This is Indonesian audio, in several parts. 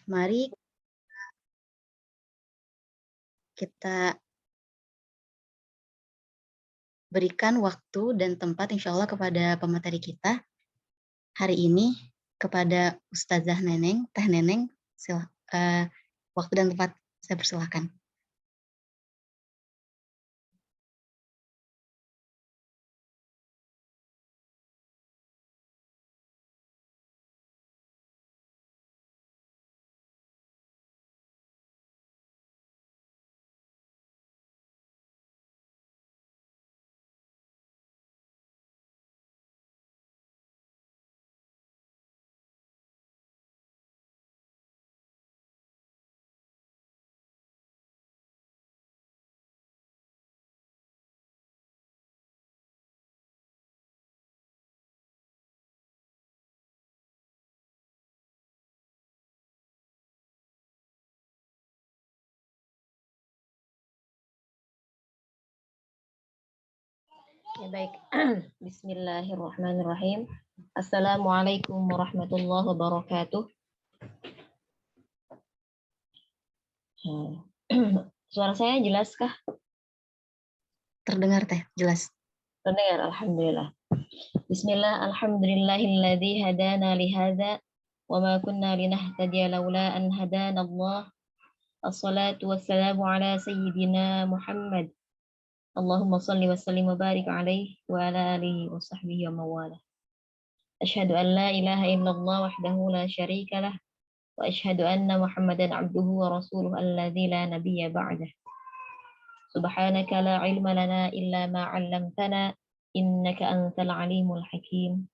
Mari kita berikan waktu dan tempat insya Allah kepada pemateri kita hari ini, kepada Ustazah Neneng, Teh Neneng, waktu dan tempat saya persilahkan. Ya baik, Bismillahirrahmanirrahim. Assalamualaikum warahmatullahi wabarakatuh. Suara saya jelaskah? Terdengar Teh, jelas. Terdengar, alhamdulillah. Bismillah, alhamdulillahilladzi hadana lihadza wa ma kunna linahtadiya laula an hadana Allah. Assalatu wassalamu ala sayyidina Muhammad. Allahumma salli wa sallim wa barik alaihi wa ala alihi wa sahbihi wa mawala. Asyhadu an la ilaha illallah wahdahu la syarika lah wa asyhadu anna Muhammadan abduhu wa rasuluhu alladzi la nabiyya ba'dah. Subhanaka la ilma lana illa ma 'allamtana innaka antal alimul hakim.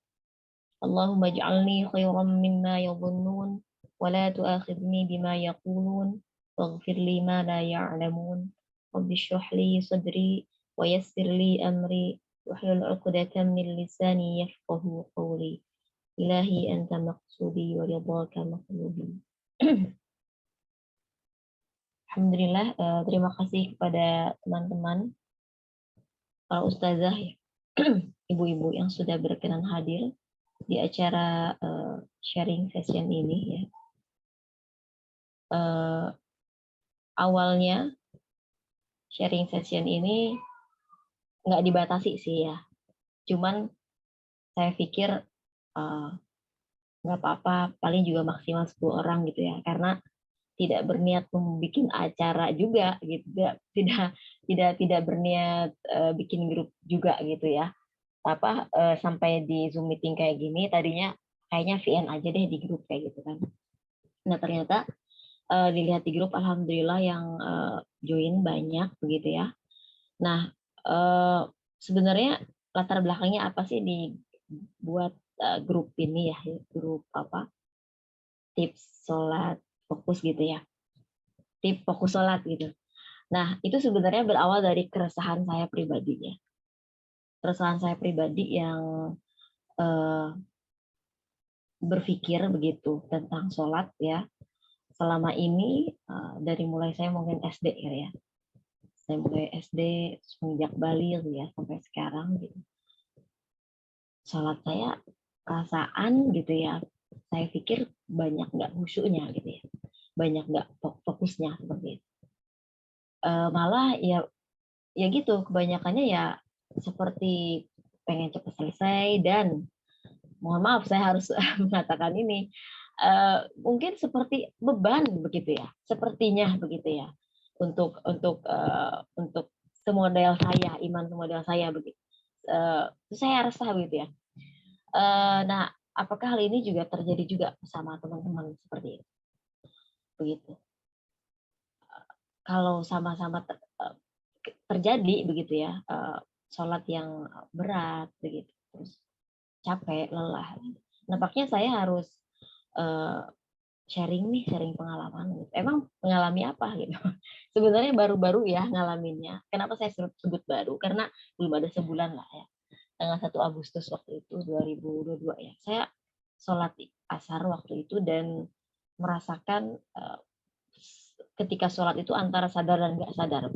Allahumma ij'alni khairan mimma yadhunnun wa la tu'akhidhni bima yaqulun waghfir li ma la ya'lamun. Rabbi shrah li sadri wa yassir li amri wahlul 'uqdatam min lisani yafqahu qawli. Ilahi anta maqsudi wa ridhaka maqlubi. Alhamdulillah, terima kasih kepada teman-teman, para ustazah, ibu-ibu yang sudah berkenan hadir di acara sharing session ini ya. Awalnya sharing session ini nggak dibatasi sih ya, cuman saya pikir nggak apa-apa, paling juga maksimal 10 orang gitu ya, karena tidak berniat membuat acara juga gitu, tidak berniat bikin grup juga gitu ya. Sampai di Zoom meeting kayak gini, tadinya kayaknya VN aja deh di grup kayak gitu kan. Nah ternyata dilihat di grup, alhamdulillah yang join banyak begitu ya. Nah sebenarnya latar belakangnya apa sih dibuat grup ini ya, grup apa? Tips sholat fokus gitu ya. Tips fokus sholat gitu. Nah itu sebenarnya berawal dari keresahan saya pribadinya. Keresahan saya pribadi yang berpikir begitu tentang sholat ya. Selama ini dari mulai saya mungkin SD ya. Saya mulai SD semenjak baligh ya sampai sekarang gitu. Sholat saya perasaan gitu ya. Saya pikir banyak nggak khusyuknya gitu ya. Banyak nggak fokusnya seperti itu. Malah ya gitu kebanyakannya ya seperti pengen cepat selesai, dan mohon maaf saya harus mengatakan ini, mungkin seperti beban begitu ya, sepertinya begitu ya, untuk semodel saya, iman semodel saya begitu. Saya rasa begitu ya. Nah, apakah hal ini juga terjadi juga sama teman-teman seperti itu? Begitu. Kalau sama-sama terjadi begitu ya, sholat yang berat begitu, terus capek, lelah. Nampaknya saya harus sharing pengalaman. Emang mengalami apa gitu? Sebenarnya baru-baru ya ngalaminnya. Kenapa saya sebut baru? Karena belum ada sebulan lah ya. Tanggal 1 Agustus waktu itu 2022 ya. Saya sholat asar waktu itu dan merasakan ketika sholat itu antara sadar dan nggak sadar.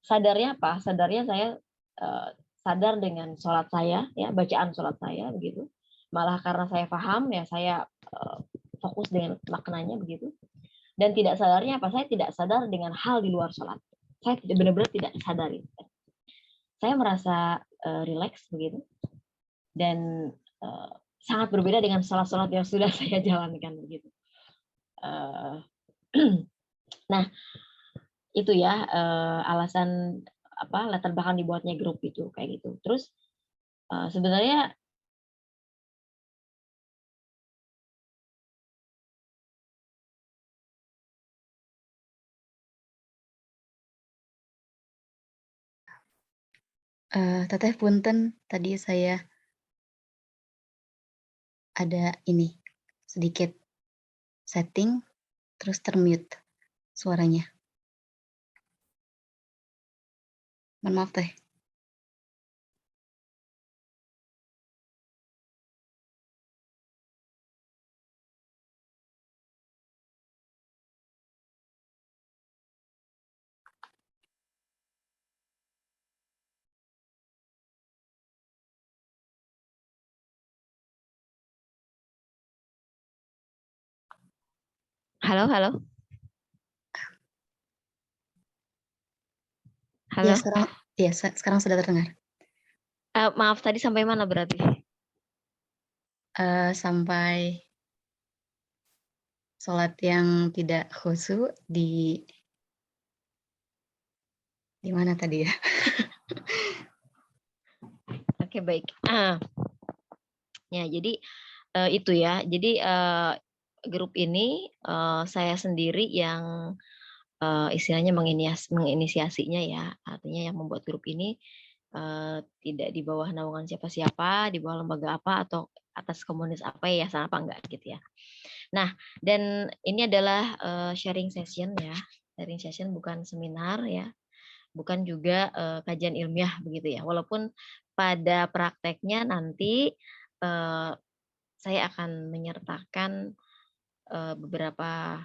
Sadarnya apa? Sadarnya saya sadar dengan sholat saya, ya bacaan sholat saya begitu. Malah karena saya paham ya saya fokus dengan maknanya begitu. Dan tidak sadarnya apa? Saya tidak sadar dengan hal di luar sholat. Saya benar-benar tidak sadari. Saya merasa rileks begitu. Dan sangat berbeda dengan sholat-sholat yang sudah saya jalankan begitu. Nah, itu ya alasan latar belakang dibuatnya grup itu kayak gitu. Terus sebenarnya Teteh punten, tadi saya ada ini sedikit setting terus termute suaranya. Mohon maaf teh. halo. Ya Halo. sekarang sudah terdengar. Maaf tadi sampai mana berarti? Sampai sholat yang tidak khusyuk di mana tadi ya? Oke, baik. Ya, jadi itu ya. Jadi grup ini saya sendiri yang istilahnya menginisiasinya ya. Artinya yang membuat grup ini tidak di bawah naungan siapa-siapa, di bawah lembaga apa atau atas komunitas apa ya, sama apa enggak gitu ya. Nah, dan ini adalah sharing session ya. Sharing session bukan seminar ya. Bukan juga kajian ilmiah begitu ya. Walaupun pada prakteknya nanti saya akan menyertakan beberapa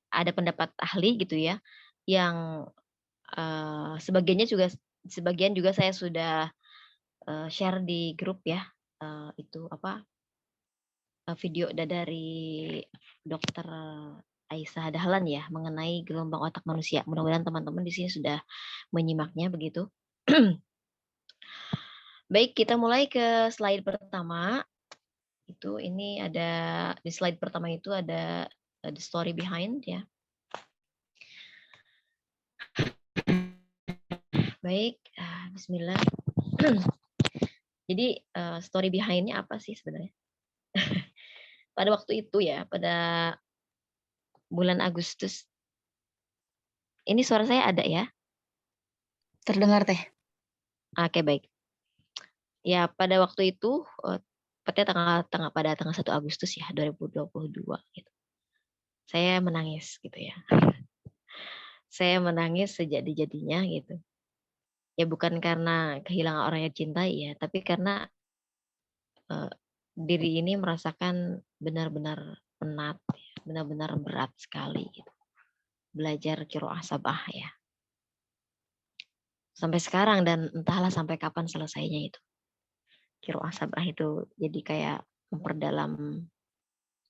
ada pendapat ahli gitu ya, yang sebagian juga saya sudah share di grup ya, itu video dari Dokter Aisyah Dahlan ya mengenai gelombang otak manusia. Mudah-mudahan teman-teman di sini sudah menyimaknya begitu. Baik, kita mulai ke slide pertama. Ini ada di slide pertama itu ada the story behind ya. Baik, bismillah. Jadi story behind-nya apa sih sebenarnya? Pada waktu itu ya, pada bulan Agustus. Ini suara saya ada ya? Terdengar teh. Oke, baik. Ya, pada waktu itu pada tanggal 1 Agustus ya 2022 gitu. Saya menangis gitu ya. Saya menangis sejadi-jadinya gitu. Ya bukan karena kehilangan orang yang cintai ya, tapi karena diri ini merasakan benar-benar penat, benar-benar berat sekali gitu. Belajar qiraah sabah ya. Sampai sekarang dan entahlah sampai kapan selesainya itu. Qiraah sabah itu jadi kayak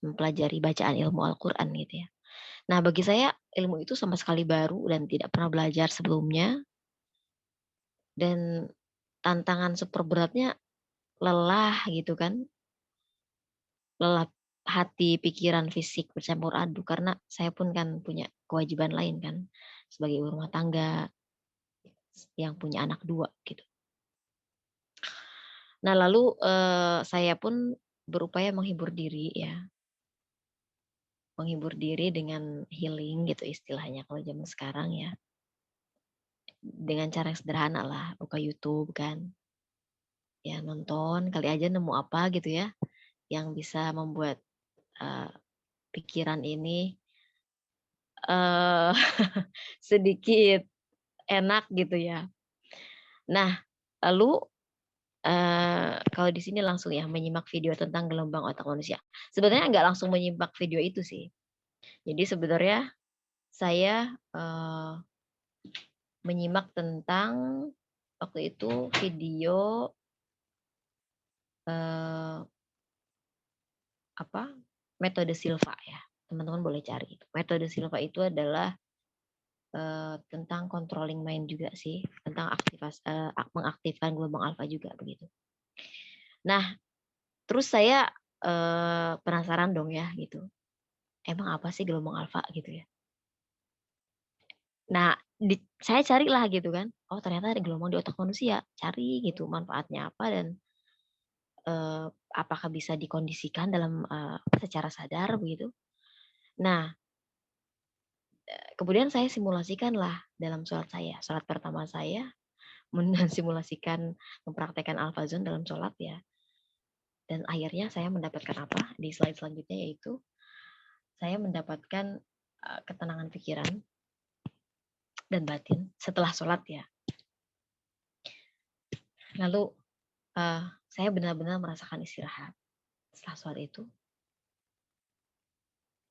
mempelajari bacaan ilmu Al-Qur'an gitu ya. Nah, bagi saya ilmu itu sama sekali baru dan tidak pernah belajar sebelumnya. Dan tantangan super beratnya lelah gitu kan. Lelah hati, pikiran, fisik bercampur aduk karena saya pun kan punya kewajiban lain kan sebagai ibu rumah tangga yang punya anak 2 gitu. Nah, lalu saya pun berupaya menghibur diri ya. Menghibur diri dengan healing gitu istilahnya kalau zaman sekarang ya. Dengan cara yang sederhana lah, buka YouTube kan. Ya nonton, kali aja nemu apa gitu ya yang bisa membuat pikiran ini sedikit enak gitu ya. Nah, lalu kalau di sini langsung ya menyimak video tentang gelombang otak manusia. Sebenarnya nggak langsung menyimak video itu sih. Jadi sebenarnya saya menyimak tentang waktu itu video metode Silva ya. Teman-teman boleh cari. Metode Silva itu adalah tentang controlling mind juga sih, tentang mengaktifkan gelombang alfa juga begitu. Nah, terus saya penasaran dong ya gitu. Emang apa sih gelombang alfa gitu ya? Nah, saya carilah gitu kan. Oh, ternyata ada gelombang di otak manusia. Cari gitu manfaatnya apa dan apakah bisa dikondisikan dalam secara sadar begitu. Nah, kemudian saya simulasikan lah dalam sholat saya. Sholat pertama saya mensimulasikan mempraktekkan alfa zone dalam sholat ya. Dan akhirnya saya mendapatkan apa di slide selanjutnya, yaitu saya mendapatkan ketenangan pikiran dan batin setelah sholat ya. Lalu saya benar-benar merasakan istirahat setelah sholat itu.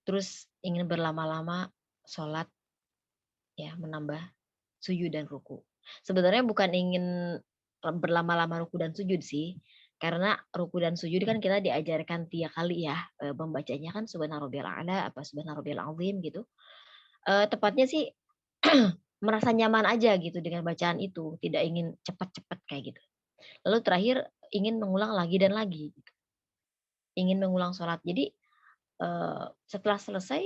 Terus ingin berlama-lama sholat ya, menambah sujud dan ruku. Sebenarnya bukan ingin berlama-lama ruku dan sujud sih, karena ruku dan sujud kan kita diajarkan 3 kali ya, membacanya kan subhana rabbiyal a'la, apa subhana rabbiyal azim gitu. Tepatnya sih merasa nyaman aja gitu dengan bacaan itu, tidak ingin cepat-cepat kayak gitu. Lalu terakhir ingin mengulang lagi dan lagi, gitu. Ingin mengulang sholat. Jadi setelah selesai,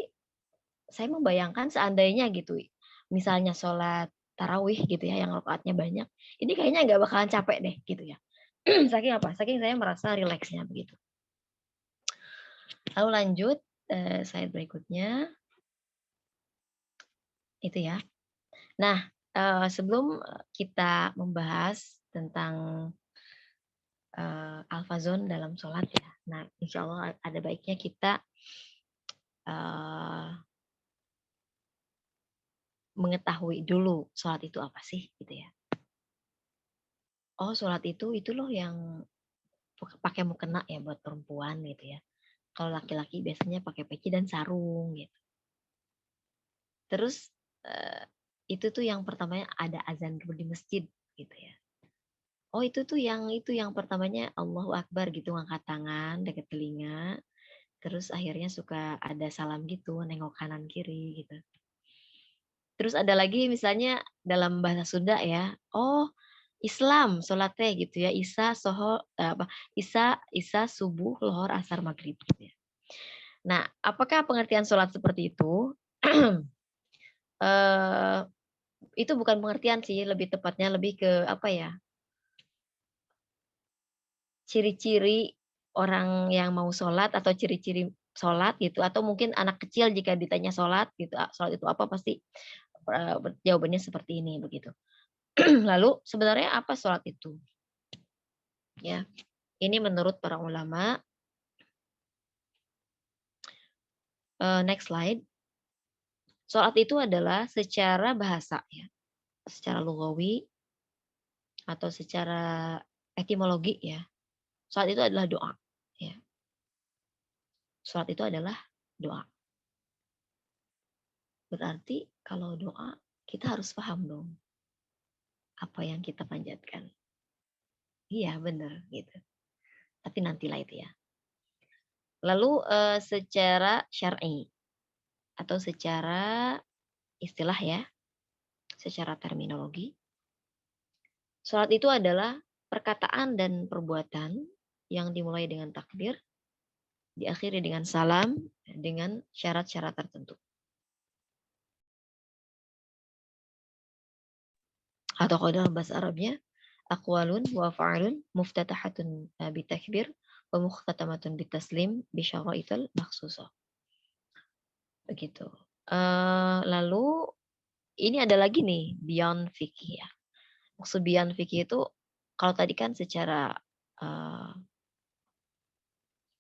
saya membayangkan seandainya gitu, misalnya sholat tarawih gitu ya, yang rakaatnya banyak, ini kayaknya nggak bakalan capek deh gitu ya. Saking apa? Saking saya merasa rileksnya begitu. Lalu lanjut slide berikutnya itu ya. Nah, sebelum kita membahas tentang alfa zone dalam sholat ya. Nah, insya Allah ada baiknya kita mengetahui dulu sholat itu apa sih gitu ya. Oh, sholat itu loh yang pakai mukena ya buat perempuan gitu ya. Kalau laki-laki biasanya pakai peci dan sarung gitu. Terus itu tuh yang pertamanya ada azan dulu di masjid gitu ya. Oh, itu yang pertamanya Allahu Akbar gitu, ngangkat tangan dekat telinga. Terus akhirnya suka ada salam gitu, nengok kanan kiri gitu. Terus ada lagi misalnya dalam bahasa Sunda ya. Oh, Islam sholatnya gitu ya. Isa subuh lohor asar maghrib gitu ya. Nah, apakah pengertian sholat seperti itu? Itu bukan pengertian sih, lebih tepatnya lebih ke apa ya? Ciri-ciri orang yang mau sholat atau ciri-ciri sholat gitu, atau mungkin anak kecil jika ditanya sholat gitu, sholat itu apa pasti jawabannya seperti ini begitu. Lalu sebenarnya apa sholat itu? Ya, ini menurut para ulama. Next slide. Sholat itu adalah secara bahasa ya, secara lugawi atau secara etimologi ya. Sholat itu adalah doa. Ya. Sholat itu adalah doa. Berarti kalau doa kita harus paham dong apa yang kita panjatkan. Iya benar gitu. Tapi nantilah itu ya. Lalu secara syar'i atau secara istilah ya, secara terminologi, sholat itu adalah perkataan dan perbuatan yang dimulai dengan takbir, diakhiri dengan salam, dengan syarat-syarat tertentu. Atau kalau dalam bahasa Arabnya, aqwalun wa fa'alun muftatahatun bitakbir wa mukhtatamatun bitaslim bisyaraitil makhsusah. Begitu. Lalu ini ada lagi nih beyond fikih ya. Maksud beyond fikih itu kalau tadi kan secara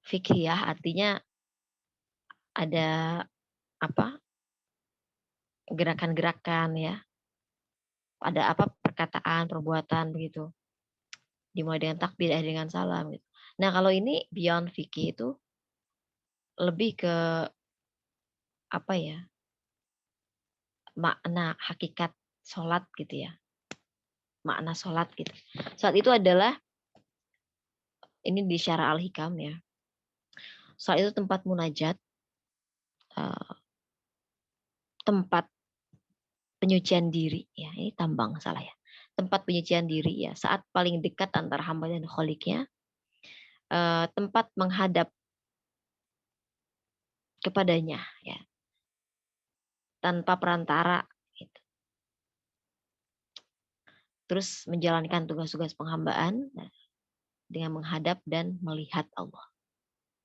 fikih ya, artinya ada apa? Gerakan-gerakan ya. Ada apa? Perkataan, perbuatan begitu. Dimulai dengan takbir, dengan salam gitu. Nah, kalau ini beyond fikih itu lebih ke apa ya? Makna hakikat sholat gitu ya. Makna sholat gitu. Sholat itu adalah ini di Syarah Al-Hikam ya. Sholat itu tempat munajat, tempat penyucian diri. Ya, ini tambang salah ya. Tempat penyucian diri ya, saat paling dekat antara hamba dan kholiknya, tempat menghadap kepadanya ya, tanpa perantara gitu. Terus menjalankan tugas-tugas penghambaan dengan menghadap dan melihat Allah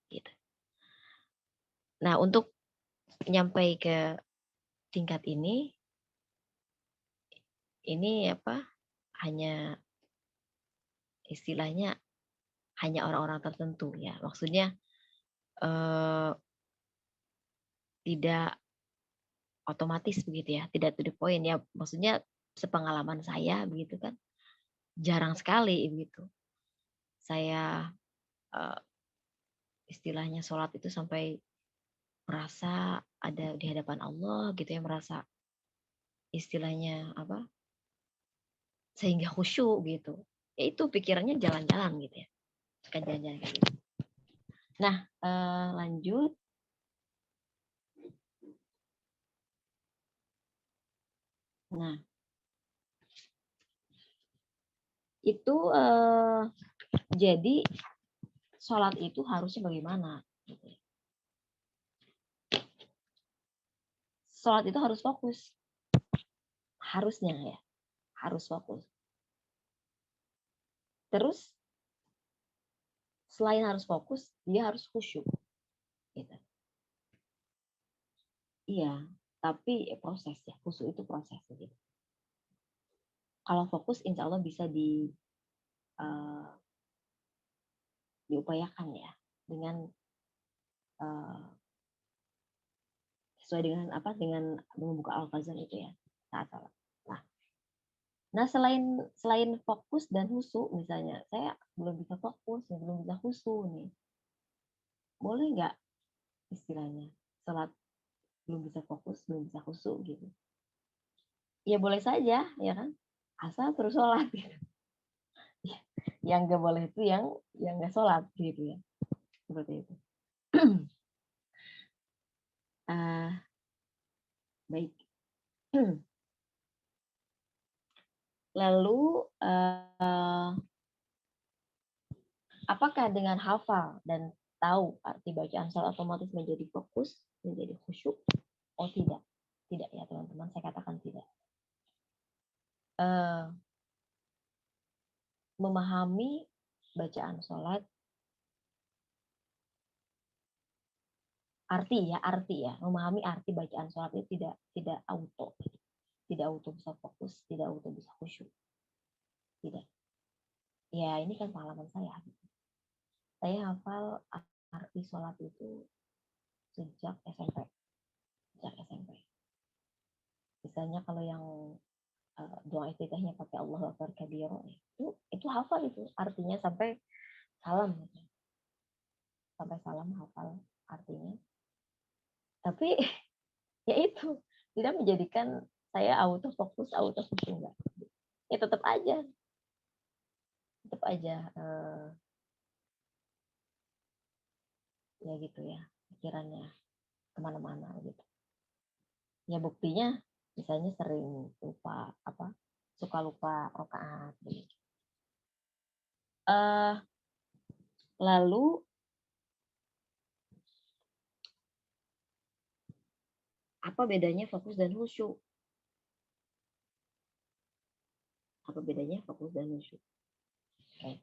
gitu. Nah, untuk nyampai ke tingkat ini hanya istilahnya hanya orang-orang tertentu ya. Maksudnya tidak otomatis begitu ya, tidak to the point ya. Maksudnya sepengalaman saya begitu kan, jarang sekali begitu. Saya istilahnya sholat itu sampai merasa ada di hadapan Allah gitu ya, merasa istilahnya sehingga khusyuk gitu. Ya itu pikirannya jalan-jalan gitu ya. Suka jalan-jalan kayak gitu. Nah, lanjut. Nah, itu jadi sholat itu harusnya bagaimana? Gitu. Sholat itu harus fokus. Harusnya ya, harus fokus. Terus selain harus fokus, dia harus khusyuk. Gitu. Iya, tapi proses ya, khusyuk itu proses gitu. Kalau fokus, insya Allah bisa diupayakan ya dengan sesuai dengan dengan membuka al-fazan itu ya saat salat. Nah, selain fokus dan husu, misalnya saya belum bisa fokus, belum bisa husu nih, boleh nggak istilahnya salat belum bisa fokus, belum bisa husu gitu? Ya boleh saja, ya kan? Asal terus sholat gitu. Yang nggak boleh itu yang nggak sholat gitu ya, seperti itu. Baik. Lalu apakah dengan hafal dan tahu arti bacaan salat otomatis menjadi fokus, menjadi khusyuk? Oh tidak, tidak ya teman-teman, saya katakan tidak. Memahami bacaan salat, arti ya, memahami arti bacaan salat itu tidak auto bisa fokus, tidak auto bisa khusyuk, tidak. Ya ini kan pengalaman saya. Saya hafal arti salat itu sejak SMP. Misalnya kalau yang doa iftitahnya pakai Allahu Akbar kabira, itu hafal itu artinya sampai salam gitu. Sampai salam hafal artinya. Tapi ya itu tidak menjadikan saya auto fokus, auto khusyuk enggak. Ya tetap aja ya gitu ya, pikirannya kemana-mana gitu. Ya buktinya misalnya sering suka lupa rakaat gitu. Lalu apa bedanya fokus dan khusyuk? Apa bedanya fokus dan khusyuk? Okay.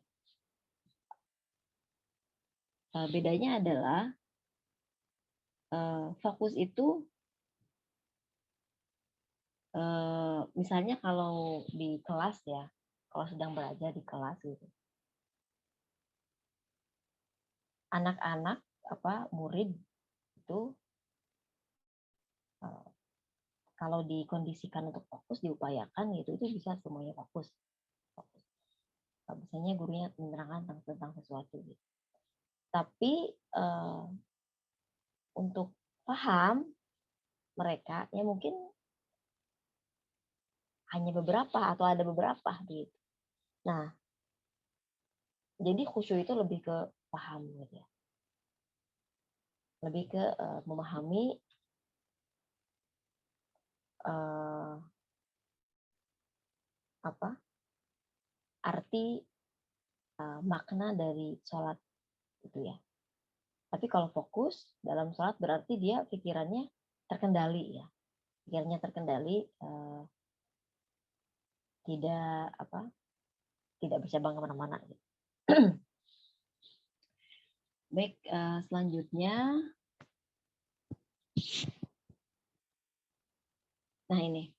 Bedanya adalah fokus itu misalnya kalau di kelas ya, kalau sedang belajar di kelas gitu, anak-anak murid itu kalau dikondisikan untuk fokus, diupayakan gitu, itu bisa semuanya fokus. Misalnya gurunya menerangkan tentang sesuatu gitu. Tapi untuk paham mereka ya mungkin hanya beberapa atau ada beberapa gitu. Nah, jadi khusyuk itu lebih ke paham gitu ya. lebih ke memahami apa arti makna dari sholat itu ya. Tapi kalau fokus dalam sholat berarti dia pikirannya terkendali ya, pikirannya terkendali, tidak bercabang kemana-mana. Gitu. Baik, selanjutnya, nah ini.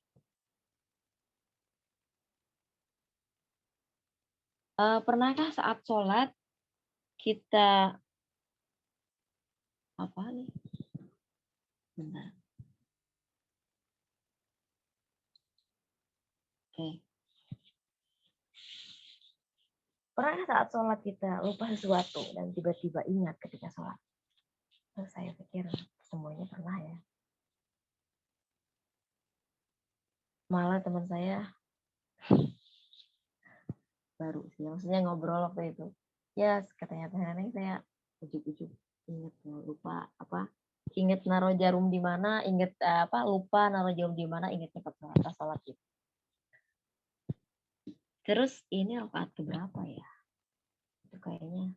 Pernahkah saat sholat kita apa nih? Bentar. Oke. Pernahkah saat sholat kita lupa sesuatu dan tiba-tiba ingat ketika sholat? Terus saya pikir semuanya pernah ya. Malah teman saya baru sih, maksudnya ngobrol waktu itu. Ya, katanya Neneng saya ujuk-ujuk inget lupa apa? Inget naruh jarum di mana, inget lupa naruh jarum di mana, ingetnya pas sholat gitu. Terus ini rakaat keberapa ya? Itu kayaknya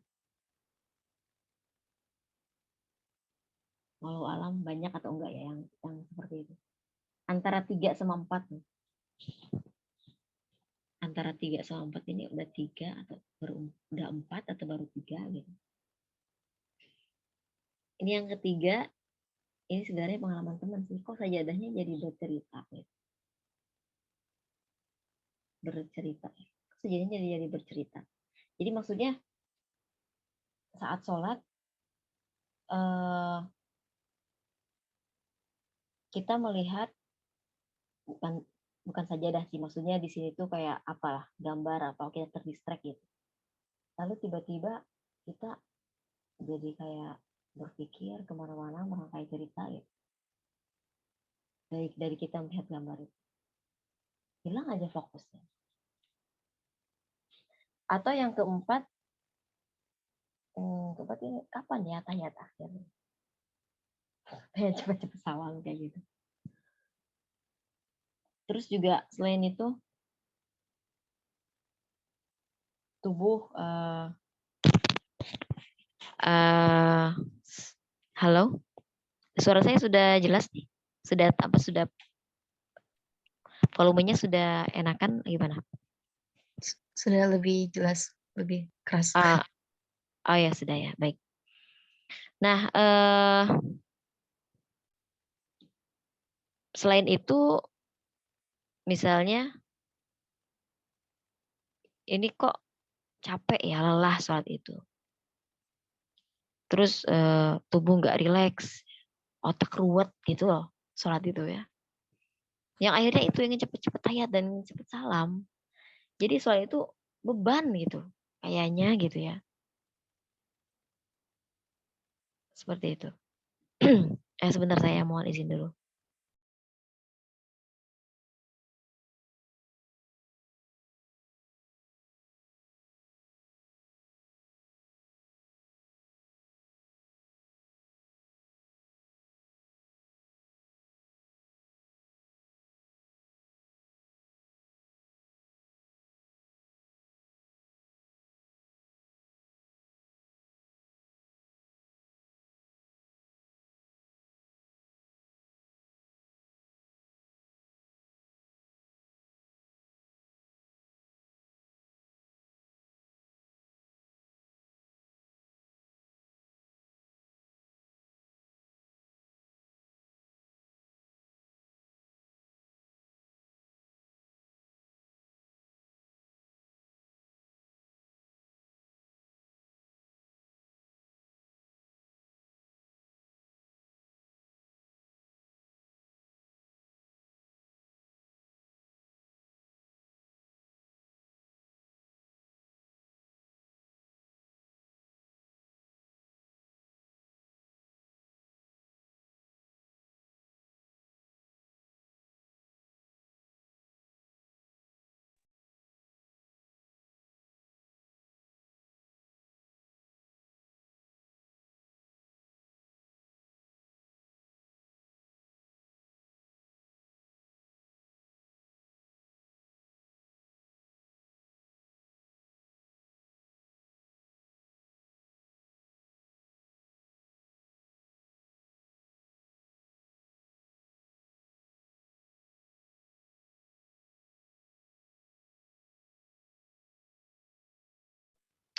walau alam banyak atau enggak ya yang seperti itu. Antara 3 sama 4 nih. Antara 3 sama 4 ini udah 3 atau udah 4 atau baru 3 gitu. Ini yang ketiga, ini sebenarnya pengalaman teman sih. Kok sajadahnya jadi bercerita gitu. Bercerita. Sajadahnya jadi bercerita. Jadi maksudnya saat sholat kita melihat bukan sajadah sih, maksudnya di sini tuh kayak apalah gambar atau kita terdistract gitu. Lalu tiba-tiba kita jadi kayak berpikir kemana-mana merangkai cerita gitu. Dari kita melihat gambar itu. Hilang aja fokusnya. Atau yang keempat ini kapan ya tanya akhir. Kayak cepet-cepet sawang kayak gitu. Terus juga selain itu tubuh halo, suara saya sudah jelas nih, sudah volumenya sudah enakan gimana? Sudah lebih jelas, lebih keras. Oh ya sudah ya, baik. Nah, selain itu, misalnya ini kok capek ya, lelah sholat itu. Terus tubuh nggak rileks, otak ruwet gitu loh, sholat itu ya. Yang akhirnya itu ingin cepet-cepet tahiyat dan cepet salam. Jadi sholat itu beban gitu, kayaknya gitu ya. Seperti itu. Sebentar saya mohon izin dulu.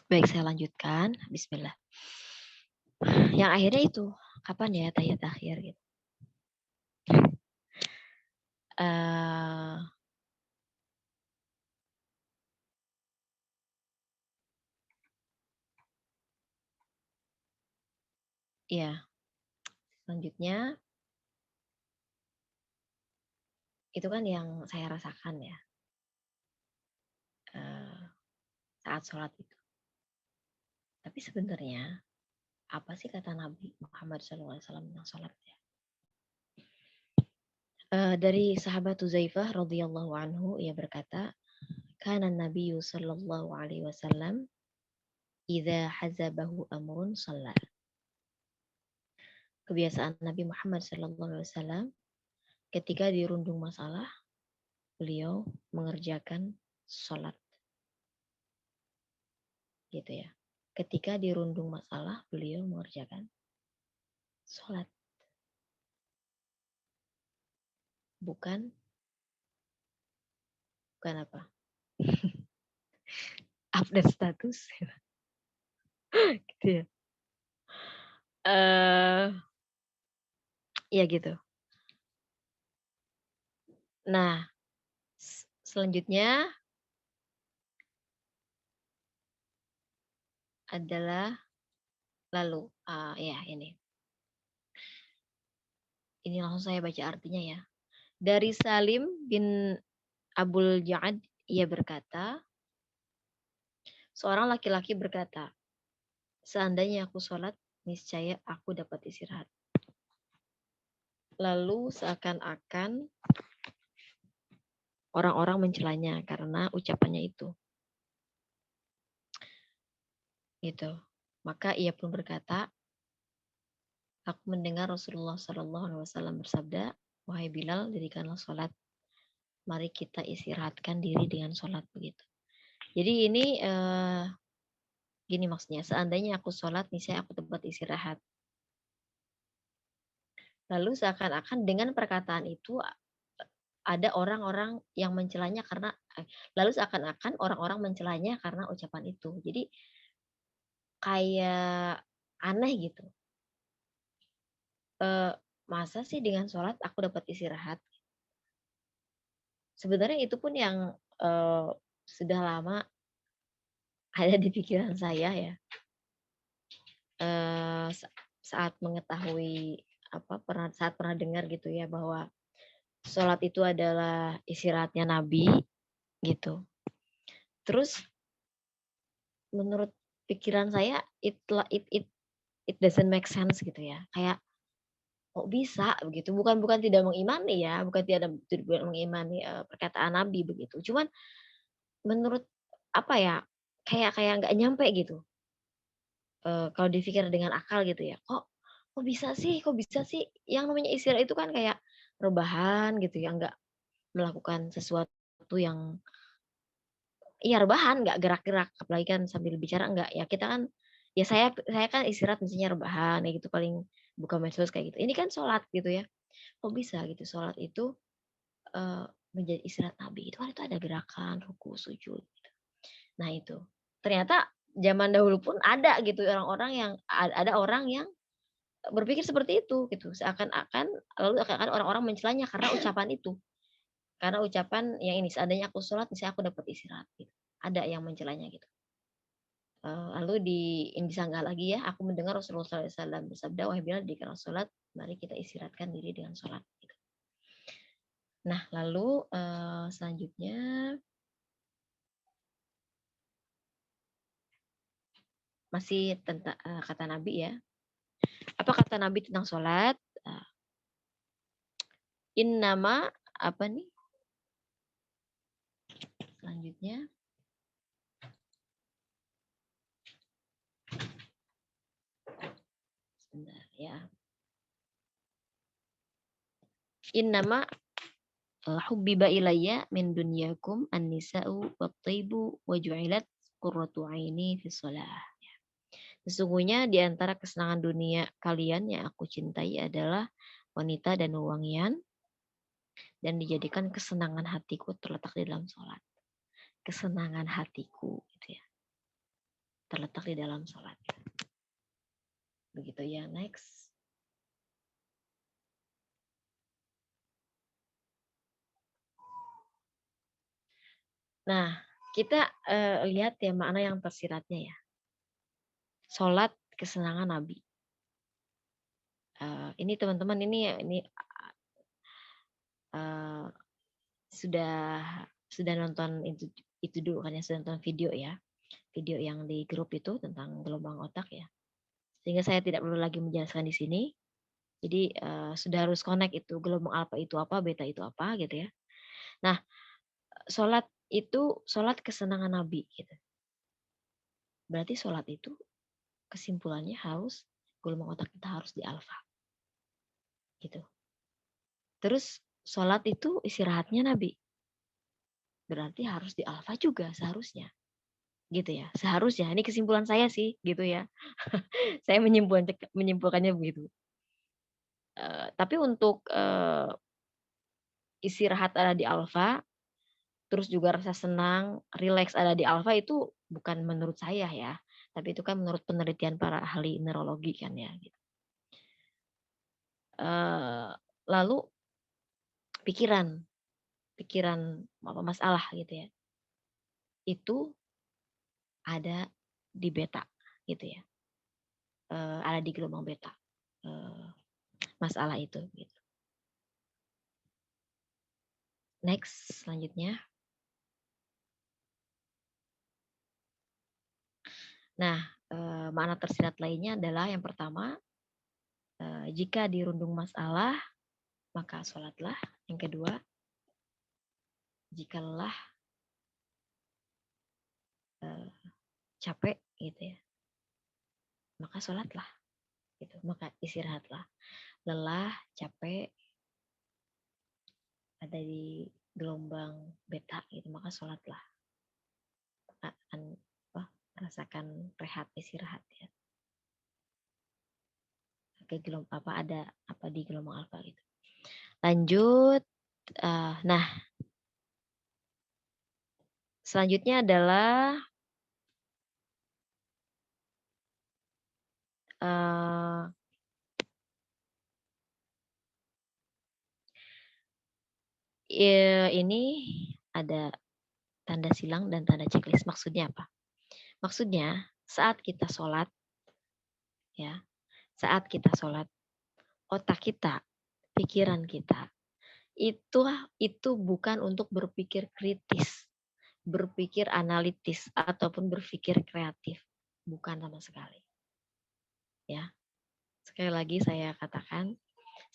Baik, saya lanjutkan. Bismillah. Yang akhirnya itu, kapan ya tahiyat akhir gitu. Eh, ya, selanjutnya itu kan yang saya rasakan ya saat sholat itu. Tapi sebenarnya apa sih kata Nabi Muhammad SAW tentang sholat ya? Dari sahabat Uzaifah radhiyallahu anhu, ia berkata, kana Nabi sallallahu alaihi wasallam idza hazabahu amrun shalla. Kebiasaan Nabi Muhammad sallallahu alaihi wasallam ketika dirundung masalah, beliau mengerjakan sholat. Gitu ya. Ketika dirundung masalah, beliau mengerjakan sholat. Bukan apa? Update status. Gitu ya. Ya gitu. Nah, selanjutnya adalah lalu ya ini langsung saya baca artinya ya. Dari Salim bin Abul Ja'ad, ia berkata, seorang laki-laki berkata, seandainya aku sholat, niscaya aku dapat istirahat. Lalu seakan-akan orang-orang mencelanya karena ucapannya itu. Gitu. Maka ia pun berkata, aku mendengar Rasulullah SAW bersabda, wahai Bilal, dirikanlah sholat. Mari kita istirahatkan diri dengan sholat begitu. Jadi ini gini maksudnya, seandainya aku sholat, misalnya aku tempat istirahat. Lalu seakan-akan dengan perkataan itu ada orang-orang yang mencelanya karena lalu seakan-akan orang-orang mencelanya karena ucapan itu. Jadi kayak aneh gitu. Masa sih dengan sholat aku dapat istirahat? Sebenarnya itu pun yang sudah lama ada di pikiran saya ya. Saat mengetahui saat pernah dengar gitu ya bahwa sholat itu adalah istirahatnya Nabi gitu. Terus menurut pikiran saya it doesn't make sense gitu ya. Kayak kok bisa begitu? Bukan tidak mengimani ya, bukan tidak mengimani perkataan Nabi begitu. Cuman menurut apa ya? Kayak nggak nyampe gitu. Kalau dipikir dengan akal gitu ya. Kok bisa sih? Kok bisa sih? Yang namanya istirahat itu kan kayak rebahan gitu ya, nggak melakukan sesuatu yang rebahan, nggak gerak-gerak, apalagi kan sambil bicara enggak ya, kita kan ya saya kan istirahat mestinya rebahan ya gitu, paling buka medsos kayak gitu. Ini kan sholat gitu ya. Kok bisa gitu sholat itu menjadi istirahat Nabi? Itu kan itu ada gerakan, ruku, sujud gitu. Nah itu. Ternyata zaman dahulu pun ada gitu orang-orang yang ada orang yang berpikir seperti itu gitu. Seakan-akan orang-orang mencelanya karena ucapan itu. Karena ucapan yang ini, seandainya aku sholat, misalnya aku dapat istirahat. Gitu. Ada yang mencelanya gitu. Lalu disanggah lagi ya, aku mendengar Rasulullah SAW bersabda, wahai Bilal, dirikanlah sholat, mari kita istirahatkan diri dengan sholat. Gitu. Nah, lalu selanjutnya, masih tentang kata Nabi ya. Apa kata Nabi tentang sholat? Innama, apa nih? Selanjutnya, sebentar ya. Innama hubbiba ilayya min dunyakum an-nisa'u wat-thaybu wa ju'ilat qurratu 'aini fi shalah. Sesungguhnya di antara kesenangan dunia kalian yang aku cintai adalah wanita dan wewangian, dan dijadikan kesenangan hatiku terletak di dalam sholat. Kesenangan hatiku gitu ya. terletak di dalam sholat. Begitu ya, next. Nah, kita lihat ya makna yang tersiratnya ya. Sholat kesenangan Nabi. Ini teman-teman ini sudah nonton itu dulu kan ya, sudah nonton video ya, video yang di grup itu tentang gelombang otak ya, sehingga saya tidak perlu lagi menjelaskan di sini. Jadi sudah harus connect itu gelombang alfa itu apa, beta itu apa gitu ya. Nah, sholat itu sholat kesenangan Nabi gitu. Berarti sholat itu kesimpulannya harus gelombang otak kita harus di alfa gitu. Terus sholat itu istirahatnya Nabi, berarti harus di alfa juga seharusnya gitu ya, seharusnya. Ini kesimpulan saya sih gitu ya. Saya menyimpulkannya begitu. Tapi untuk istirahat ada di alfa, terus juga rasa senang, rileks ada di alfa, itu bukan menurut saya ya, tapi itu kan menurut penelitian para ahli neurologi kan ya. Gitu. Lalu pikiran apa masalah gitu ya, itu ada di beta gitu ya, ada di gelombang beta masalah itu gitu. Next, selanjutnya. Nah, makna tersirat lainnya adalah yang pertama, jika dirundung masalah, maka sholatlah. Yang kedua, jika lelah, capek gitu ya, maka sholatlah. Gitu. Maka istirahatlah. Lelah, capek, ada di gelombang beta gitu, maka sholatlah. Akan rasakan rehat, istirahat ya. Ke gelombang apa ada apa di gelombang alfa gitu. Lanjut, nah selanjutnya adalah ini ada tanda silang dan tanda checklist. Maksudnya apa? Maksudnya saat kita sholat, ya, saat kita sholat, otak kita, pikiran kita, itu bukan untuk berpikir kritis, berpikir analitis, ataupun berpikir kreatif. Bukan sama sekali. Ya, sekali lagi saya katakan,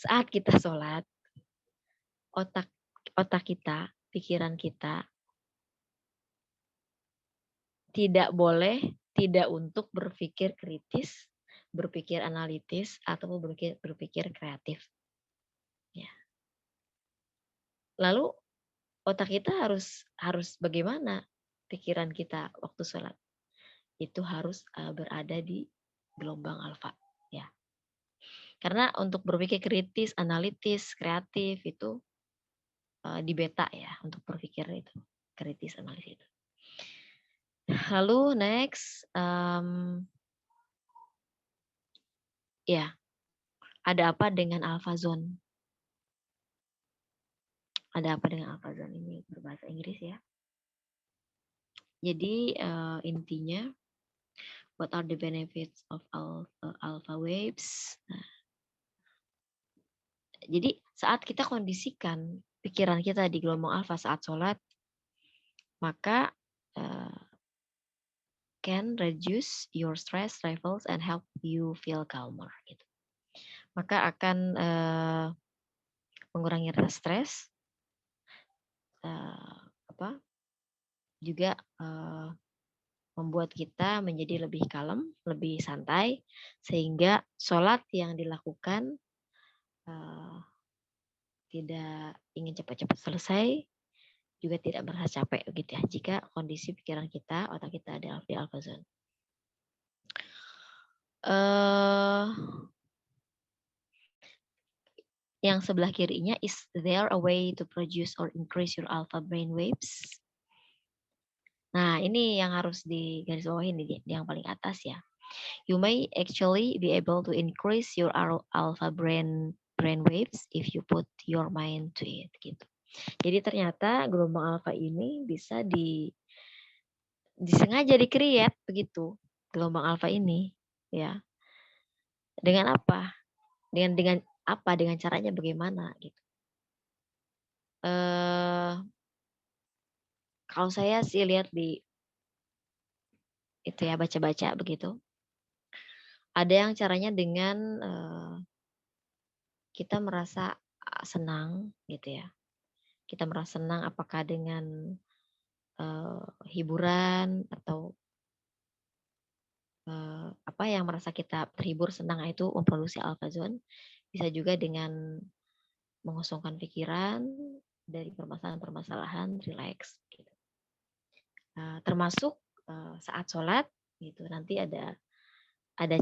saat kita sholat, otak kita, pikiran kita, tidak boleh tidak untuk berpikir kritis, berpikir analitis, atau berpikir kreatif. Ya. Lalu otak kita harus bagaimana pikiran kita waktu sholat? Itu harus berada di gelombang alfa. Ya. Karena untuk berpikir kritis, analitis, kreatif itu di beta ya, untuk berpikir itu kritis, analitis itu. Lalu next, ya, ada apa dengan alpha zone? Ada apa dengan alpha zone ini berbahasa Inggris ya? Jadi intinya, what are the benefits of alpha waves? Nah, jadi saat kita kondisikan pikiran kita di gelombang alpha saat sholat, maka can reduce your stress levels and help you feel calmer. Gitu. Maka akan mengurangi rasa stres, juga membuat kita menjadi lebih kalem, lebih santai, sehingga sholat yang dilakukan tidak ingin cepat-cepat selesai, juga tidak merasa capek gitu ya, jika kondisi pikiran kita, otak kita ada di alpha zone. Yang sebelah kirinya, is there a way to produce or increase your alpha brain waves? Nah, ini yang harus digarisbawahi di yang paling atas ya. You may actually be able to increase your alpha brain waves if you put your mind to it gitu. Jadi ternyata gelombang alfa ini bisa disengaja di-create begitu. Gelombang alfa ini ya. Dengan apa? Dengan apa? Dengan caranya bagaimana gitu. Kalau saya sih lihat di itu ya baca-baca begitu. Ada yang caranya dengan kita merasa senang gitu ya. Kita merasa senang apakah dengan hiburan atau apa yang merasa kita terhibur, senang itu memproduksi alpha zone. Bisa juga dengan mengosongkan pikiran dari permasalahan-permasalahan, relax gitu. Termasuk saat sholat gitu nanti ada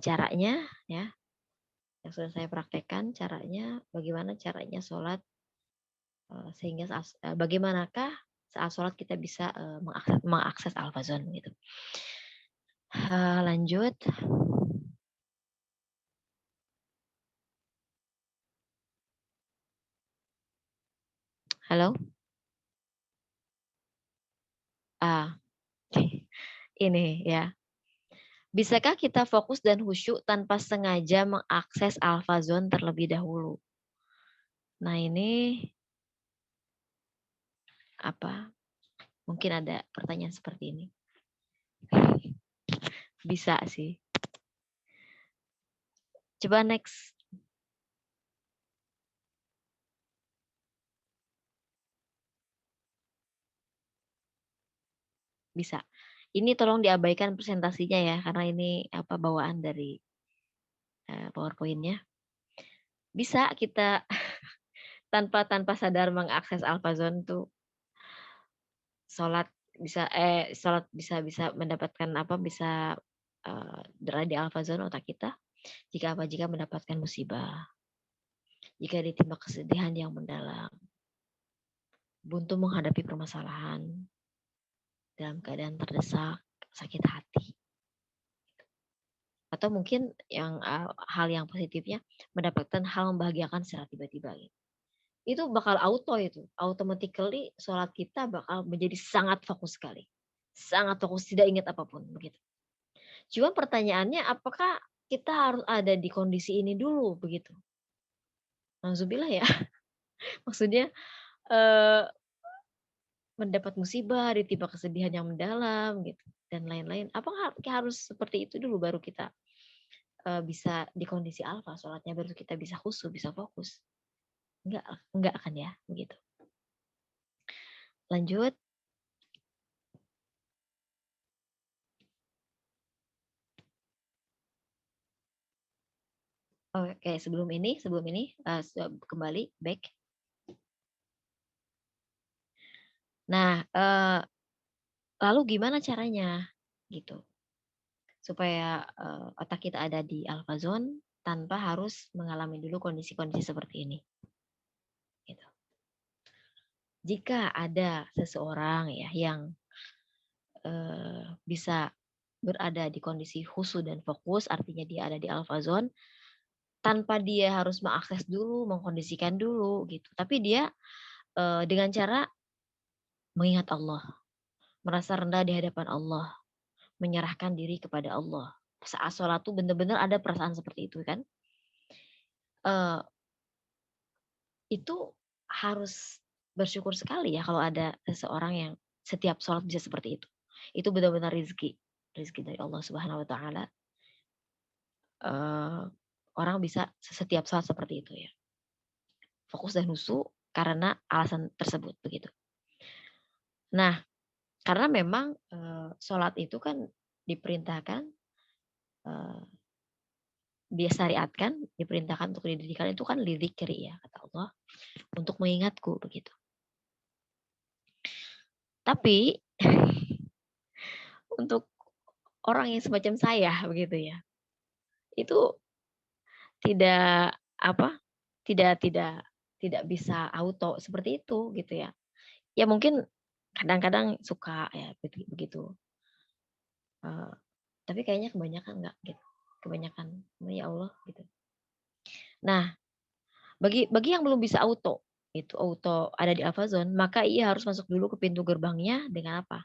caranya ya yang sudah saya praktekkan caranya bagaimana caranya sholat sehingga bagaimanakah saat sholat kita bisa mengakses alpha zone gitu. Lanjut. Halo. Ini ya. Bisakah kita fokus dan khusyuk tanpa sengaja mengakses alpha zone terlebih dahulu? Nah, ini apa? Mungkin ada pertanyaan seperti ini. Bisa sih. Coba next. Bisa. Ini tolong diabaikan presentasinya ya, karena ini bawaan dari PowerPoint-nya. Bisa kita tanpa sadar mengakses alpha zone tuh sholat bisa mendapatkan bisa berada di alpha zone otak kita jika mendapatkan musibah, jika ditimpa kesedihan yang mendalam, buntu menghadapi permasalahan dalam keadaan terdesak, sakit hati, atau mungkin yang hal yang positifnya mendapatkan hal membahagiakan secara tiba-tiba gitu. Itu bakal automatically sholat kita bakal menjadi sangat fokus sekali, sangat fokus tidak ingat apapun begitu. Cuma pertanyaannya apakah kita harus ada di kondisi ini dulu begitu? Nauzubillah ya. Maksudnya mendapat musibah, ditimpa kesedihan yang mendalam gitu dan lain-lain. Apakah harus seperti itu dulu baru kita bisa di kondisi alfa sholatnya baru kita bisa khusyuk, bisa fokus? Enggak akan ya begitu. Lanjut. Oke, sebelum ini kembali back. Nah, lalu gimana caranya gitu supaya otak kita ada di alpha zone tanpa harus mengalami dulu kondisi-kondisi seperti ini. Gitu. Jika ada seseorang ya yang bisa berada di kondisi khusyuk dan fokus, artinya dia ada di alpha zone tanpa dia harus mengakses dulu, mengkondisikan dulu gitu. Tapi dia dengan cara mengingat Allah, merasa rendah di hadapan Allah, menyerahkan diri kepada Allah. Saat sholat tuh benar-benar ada perasaan seperti itu kan. Itu harus bersyukur sekali ya kalau ada seseorang yang setiap sholat bisa seperti itu. Itu benar-benar rezeki dari Allah Subhanahu Wa Taala. Orang bisa setiap sholat seperti itu ya. Fokus dan husu karena alasan tersebut begitu. Nah, karena memang sholat itu kan diperintahkan, disyariatkan, diperintahkan untuk didirikan itu kan lidzikri ya kata Allah, untuk mengingatku begitu. Tapi untuk orang yang semacam saya begitu ya, itu tidak tidak bisa auto seperti itu gitu ya. Ya mungkin Kadang-kadang suka ya begitu. Tapi kayaknya kebanyakan enggak gitu. Kebanyakan, ya Allah gitu. Nah, bagi yang belum bisa auto, itu auto ada di Alfazone, maka ia harus masuk dulu ke pintu gerbangnya dengan apa?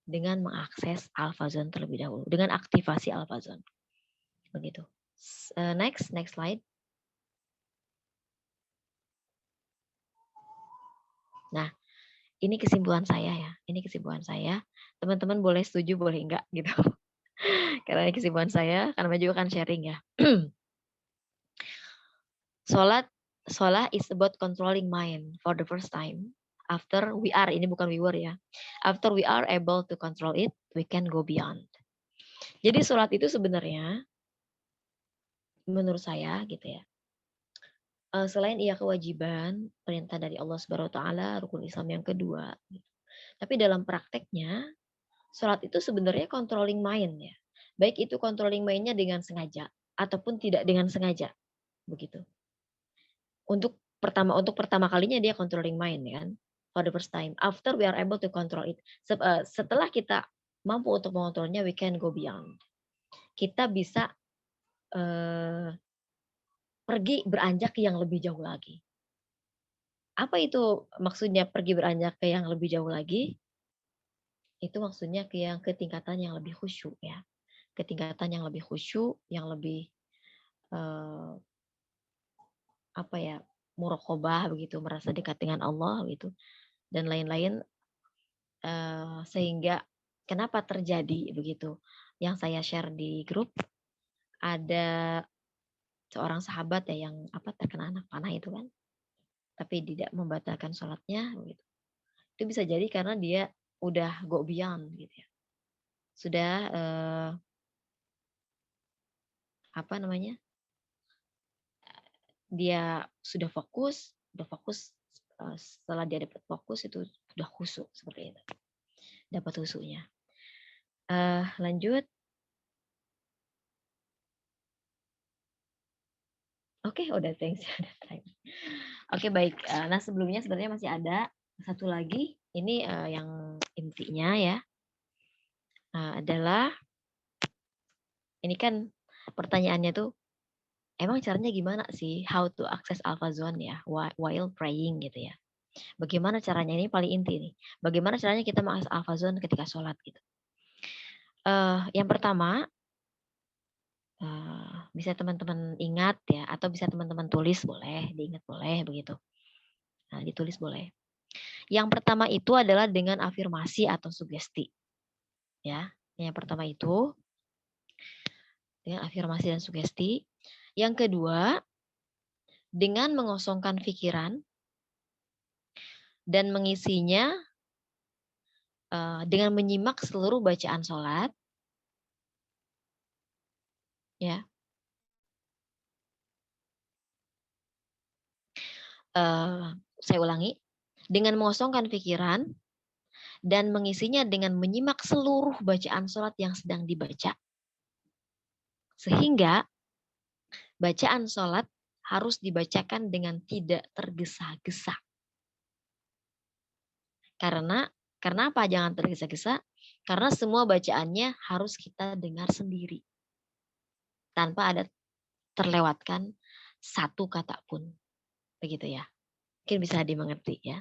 Dengan mengakses Alfazone terlebih dahulu, dengan aktivasi Alfazone. Begitu. Next slide. Nah, ini kesimpulan saya ya. Ini kesimpulan saya. Teman-teman boleh setuju, boleh enggak gitu. Karena ini kesimpulan saya, karena juga kan sharing ya. Sholat is about controlling mind for the first time. After we are, ini bukan we were ya. After we are able to control it, we can go beyond. Jadi sholat itu sebenarnya, menurut saya gitu ya, selain ia kewajiban, perintah dari Allah Subhanahu Wa Taala, rukun Islam yang kedua, gitu. Tapi dalam prakteknya, sholat itu sebenarnya controlling mind ya. Baik itu controlling mind-nya dengan sengaja ataupun tidak dengan sengaja, begitu. Untuk pertama kalinya dia controlling mind kan, for the first time. After we are able to control it, setelah kita mampu untuk mengontrolnya, we can go beyond. Kita bisa pergi beranjak ke yang lebih jauh lagi. Apa itu maksudnya pergi beranjak ke yang lebih jauh lagi? Itu maksudnya ke tingkatan yang lebih khusyuk ya. Ke tingkatan yang lebih khusyuk, yang lebih eh, apa ya, muraqabah begitu, merasa dekat dengan Allah gitu dan lain-lain, sehingga kenapa terjadi begitu. Yang saya share di grup, ada seorang sahabat ya yang terkena anak panah itu kan, tapi tidak membatalkan sholatnya gitu. Itu bisa jadi karena dia udah go beyond gitu ya. Sudah apa namanya? Dia sudah fokus, setelah dia dapat fokus itu sudah khusyuk seperti itu. Dapat khusyuknya. Lanjut. Oke, udah thanks. Oke, baik. Nah, sebelumnya sebenarnya masih ada satu lagi. Ini yang intinya ya. Adalah ini kan pertanyaannya tuh, emang caranya gimana sih how to access alpha zone ya while praying gitu ya. Bagaimana caranya, ini paling inti nih. Bagaimana caranya kita mengakses alpha zone ketika sholat gitu. Yang pertama, bisa teman-teman ingat ya, atau bisa teman-teman tulis boleh, diingat boleh begitu. Nah, ditulis boleh. Yang pertama itu adalah dengan afirmasi atau sugesti. Ya, yang pertama itu dengan afirmasi dan sugesti. Yang kedua, dengan mengosongkan pikiran dan mengisinya dengan menyimak seluruh bacaan sholat. Ya. Saya ulangi. Dengan mengosongkan pikiran dan mengisinya dengan menyimak seluruh bacaan sholat yang sedang dibaca. Sehingga bacaan sholat harus dibacakan dengan tidak tergesa-gesa. Karena apa jangan tergesa-gesa? Karena semua bacaannya harus kita dengar sendiri. Tanpa ada terlewatkan satu kata pun. Begitu ya. Mungkin bisa dimengerti ya.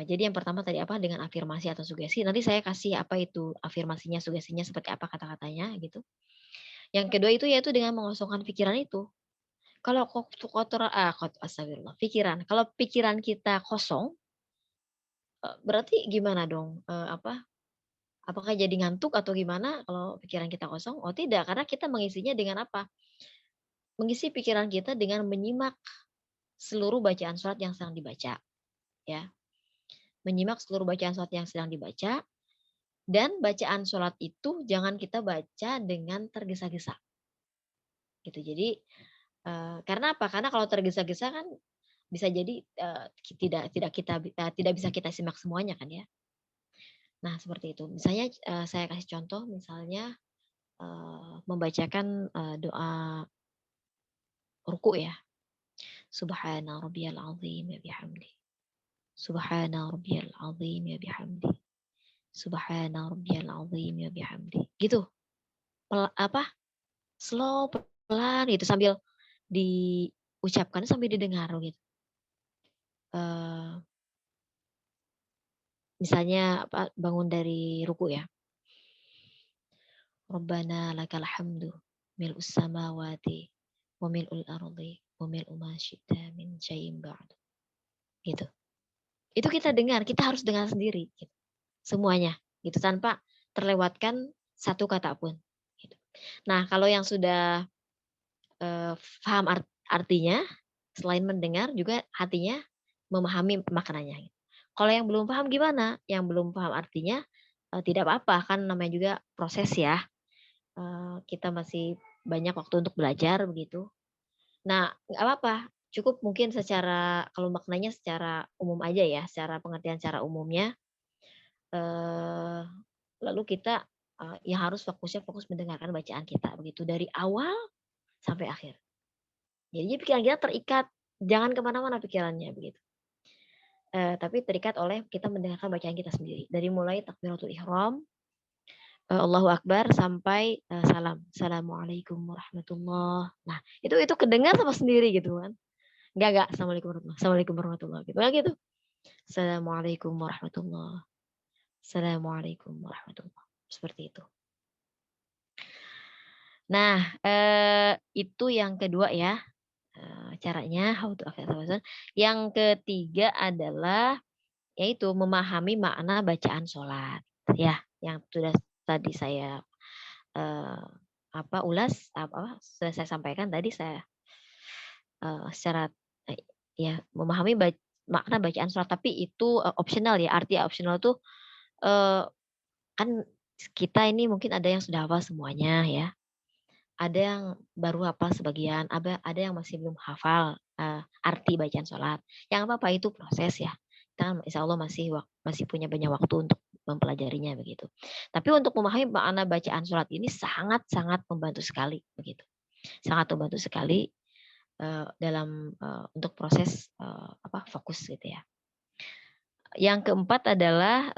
Jadi yang pertama tadi apa, dengan afirmasi atau sugesti. Nanti saya kasih apa itu afirmasinya, sugestinya seperti apa kata-katanya gitu. Yang kedua itu yaitu dengan mengosongkan pikiran itu. Kalau astagfirullah, pikiran. Kalau pikiran kita kosong, berarti gimana dong? Apakah jadi ngantuk atau gimana kalau pikiran kita kosong? Oh tidak, karena kita mengisinya dengan apa? Mengisi pikiran kita dengan menyimak seluruh bacaan sholat yang sedang dibaca. Ya. Menyimak seluruh bacaan sholat yang sedang dibaca, dan bacaan sholat itu jangan kita baca dengan tergesa-gesa. Gitu. Jadi karena apa? Karena kalau tergesa-gesa kan bisa jadi tidak bisa kita simak semuanya kan ya. Nah seperti itu. Misalnya saya kasih contoh, misalnya membacakan doa ruku ya. Subhana rabbiyal azim wa bihamdi. Subhana rabbiyal azim ya bihamdi. Subhana rabbiyal azim ya bihamdi. Gitu. Apa? Slow pelan gitu sambil diucapkan sambil didengar gitu. Misalnya apa bangun dari ruku ya. Rabbana lakal hamdu mil'us samawati wa mil'ul ardi wa mil'u ma syi'ta min syai'in ba'du. Gitu. Itu kita dengar, kita harus dengar sendiri gitu. Semuanya gitu tanpa terlewatkan satu kata pun gitu. Nah, kalau yang sudah paham artinya, selain mendengar juga hatinya memahami maknanya. Kalau yang belum paham gimana? Yang belum paham artinya tidak apa-apa kan namanya juga proses ya. Kita masih banyak waktu untuk belajar begitu. Nah, nggak apa-apa. Cukup mungkin secara kalau maknanya secara umum aja ya, secara pengertian secara umumnya. Eh, Lalu kita yang harus fokusnya fokus mendengarkan bacaan kita begitu dari awal sampai akhir. Jadi pikiran kita terikat, jangan kemana-mana pikirannya begitu. Tapi terikat oleh kita mendengarkan bacaan kita sendiri. Dari mulai takbiratul ihram, Allahu Akbar sampai salam. Assalamualaikum warahmatullah. Nah, itu kedengar sama sendiri gitu kan. Enggak. Assalamualaikum warahmatullah. Assalamualaikum warahmatullah gitu. Enggak gitu. Assalamualaikum warahmatullah. Assalamualaikum warahmatullah. Seperti itu. Nah, itu yang kedua ya. Caranya how to access Al-Quran. Yang ketiga adalah yaitu memahami makna bacaan sholat ya yang sudah tadi saya ulas sudah saya sampaikan tadi saya secara ya memahami makna bacaan sholat tapi itu optional ya arti optional tuh kan kita ini mungkin ada yang sudah hafal semuanya ya ada yang baru hafal sebagian, ada yang masih belum hafal arti bacaan sholat. Yang apa-apa itu proses ya. Kita insya Allah masih punya banyak waktu untuk mempelajarinya begitu. Tapi untuk memahami makna bacaan sholat ini sangat-sangat membantu sekali begitu. Sangat membantu sekali dalam untuk proses fokus gitu ya. Yang keempat adalah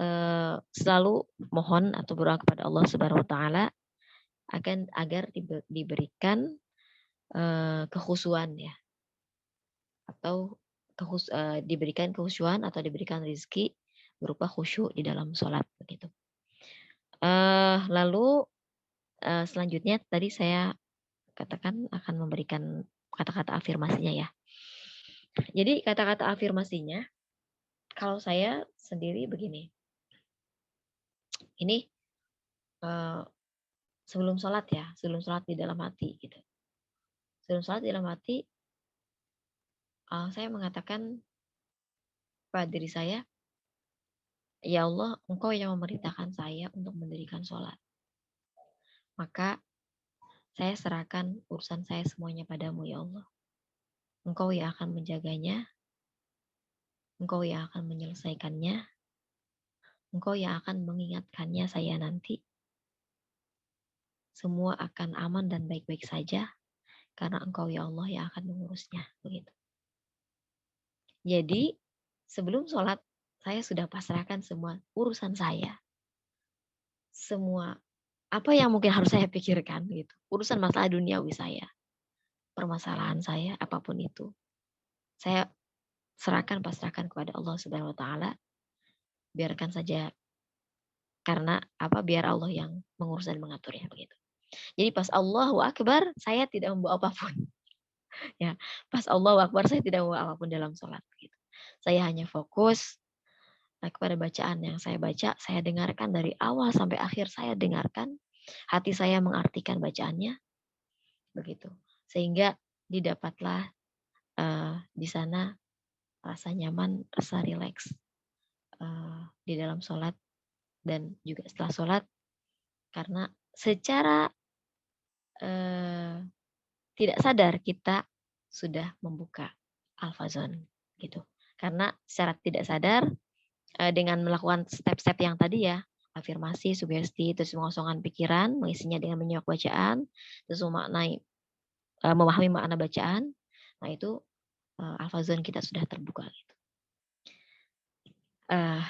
selalu mohon atau berdoa kepada Allah Subhanahu Wa Taala agar diberikan kekhusyuan ya atau diberikan kekhusyuan atau diberikan rezeki berupa khusyuk di dalam sholat begitu. Lalu selanjutnya tadi saya katakan akan memberikan kata-kata afirmasinya ya. Jadi kata-kata afirmasinya kalau saya sendiri begini. Ini sebelum sholat ya, sebelum sholat di dalam hati gitu. Sebelum sholat di dalam hati saya mengatakan pada diri saya, ya Allah, Engkau yang memerintahkan saya untuk mendirikan sholat. Maka saya serahkan urusan saya semuanya padamu, ya Allah. Engkau yang akan menjaganya, Engkau yang akan menyelesaikannya, Engkau yang akan mengingatkannya saya nanti. Semua akan aman dan baik-baik saja, karena Engkau ya Allah yang akan mengurusnya. Begitu. Jadi, sebelum sholat, saya sudah pasrahkan semua urusan saya. Semua apa yang mungkin harus saya pikirkan gitu. Urusan masalah duniawi saya, permasalahan saya, apapun itu. Saya pasrahkan kepada Allah Subhanahu wa taala. Biarkan saja karena biar Allah yang mengurus dan mengaturnya begitu. Jadi pas Allahu Akbar, saya tidak membawa apapun. Ya, pas Allahu Akbar saya tidak membawa apapun dalam sholat begitu. Saya hanya fokus kepada bacaan yang saya baca, saya dengarkan dari awal sampai akhir saya dengarkan, hati saya mengartikan bacaannya begitu. Sehingga didapatlah di sana rasa nyaman, rasa rileks di dalam sholat dan juga setelah sholat karena secara tidak sadar kita sudah membuka al-fazon gitu. Karena secara tidak sadar dengan melakukan step-step yang tadi ya, afirmasi, sugesti, terus mengosongkan pikiran, mengisinya dengan menyimak bacaan, terus memahami makna bacaan, nah itu al-fazon kita sudah terbuka gitu.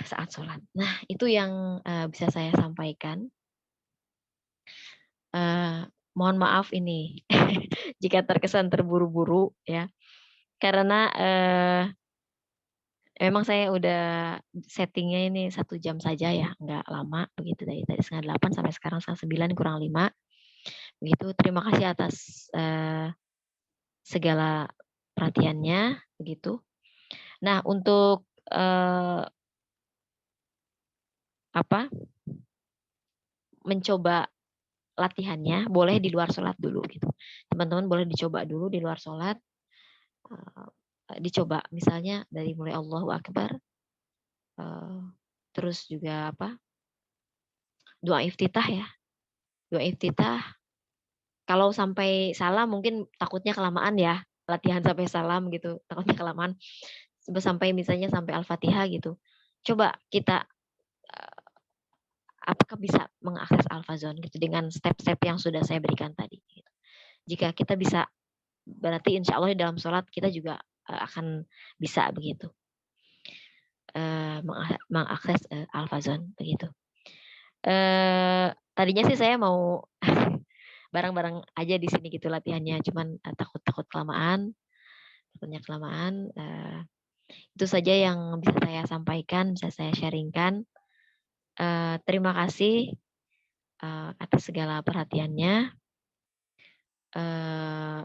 saat sholat. Nah, itu yang bisa saya sampaikan. Mohon maaf ini jika terkesan terburu-buru ya, karena memang saya udah settingnya ini 1 jam saja ya, nggak lama begitu dari tadi 7:30 sampai sekarang 9 kurang 5 begitu. Terima kasih atas segala perhatiannya begitu. Nah, untuk mencoba latihannya boleh di luar sholat dulu gitu. Teman-teman boleh dicoba dulu di luar sholat. Dicoba misalnya dari mulai Allahu Akbar, terus juga doa iftitah ya. Doa iftitah, kalau sampai salam mungkin takutnya kelamaan ya, latihan sampai salam gitu, takutnya kelamaan. Sampai misalnya sampai Al-Fatihah gitu. Coba kita apakah bisa mengakses Al-Fazon gitu dengan step-step yang sudah saya berikan tadi. Gitu. Jika kita bisa, berarti insya Allah di dalam sholat kita juga akan bisa begitu mengakses Al-Fazon begitu. Tadinya sih saya mau bareng-bareng aja di sini gitu latihannya, cuman takut kelamaan, takutnya kelamaan. Itu saja yang bisa saya sampaikan, bisa saya sharingkan. Terima kasih atas segala perhatiannya.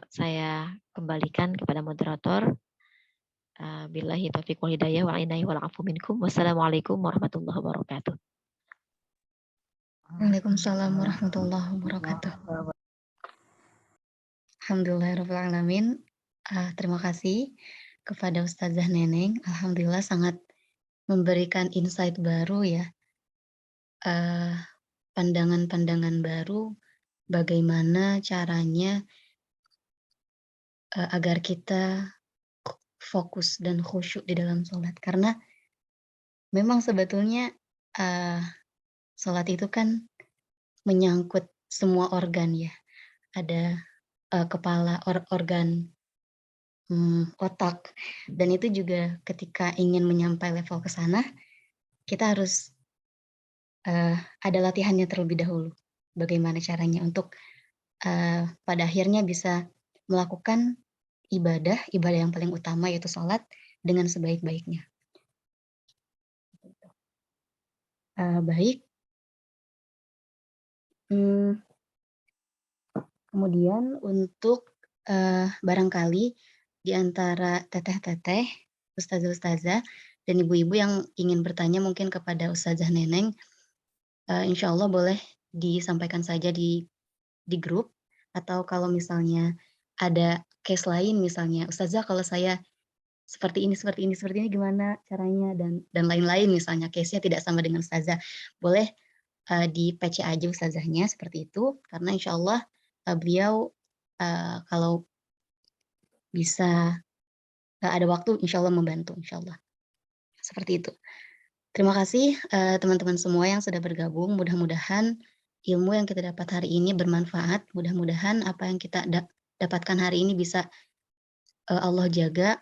Saya kembalikan kepada moderator. Billahi taufiq wal hidayah wa inahi wal afu minkum. Wassalamualaikum warahmatullahi wabarakatuh. Waalaikumsalam warahmatullahi wabarakatuh. Alhamdulillahirabbil alamin. Terima kasih kepada Ustazah Neneng. Alhamdulillah sangat memberikan insight baru ya. Pandangan-pandangan baru bagaimana caranya agar kita fokus dan khusyuk di dalam sholat. Karena memang sebetulnya sholat itu kan menyangkut semua organ ya. Ada kepala, organ otak, dan itu juga ketika ingin menyampai level ke sana, kita harus ada latihannya terlebih dahulu. Bagaimana caranya untuk pada akhirnya bisa melakukan ibadah yang paling utama yaitu sholat dengan sebaik-baiknya. Baik. Kemudian untuk barangkali di antara teteh-teteh, ustazah-ustazah, dan ibu-ibu yang ingin bertanya mungkin kepada Ustazah Neneng, insya Allah boleh disampaikan saja di grup, atau kalau misalnya ada case lain misalnya, Ustazah kalau saya seperti ini gimana caranya, dan lain-lain misalnya case-nya tidak sama dengan Ustazah, boleh di PC aja Ustazahnya seperti itu, karena insya Allah beliau kalau bisa ada waktu insya Allah membantu, insya Allah. Seperti itu. Terima kasih teman-teman semua yang sudah bergabung, mudah-mudahan ilmu yang kita dapat hari ini bermanfaat, mudah-mudahan apa yang kita dapatkan hari ini bisa Allah jaga,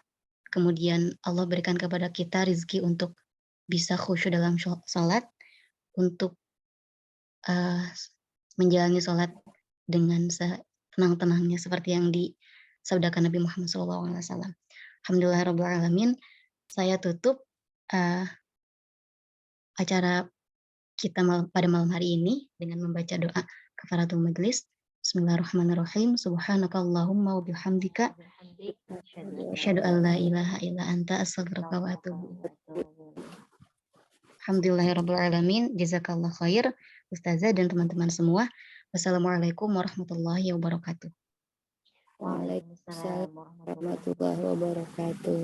kemudian Allah berikan kepada kita rezeki untuk bisa khusyuk dalam sholat, untuk menjalani sholat dengan setenang-tenangnya seperti yang disabdakan Nabi Muhammad SAW. Alhamdulillahirabbil alamin. Saya tutup acara kita pada malam hari ini dengan membaca doa kafaratul majlis. Bismillahirrahmanirrahim. Subhanakallahumma wa bihamdika asyhadu an la ilaha illa anta astaghfiruka wa atubu ilaik. Alhamdulillahirabbil alamin. Jazakallah khair Ustazah dan teman-teman semua. Wassalamualaikum warahmatullahi wabarakatuh. Waalaikumsalam warahmatullahi wabarakatuh.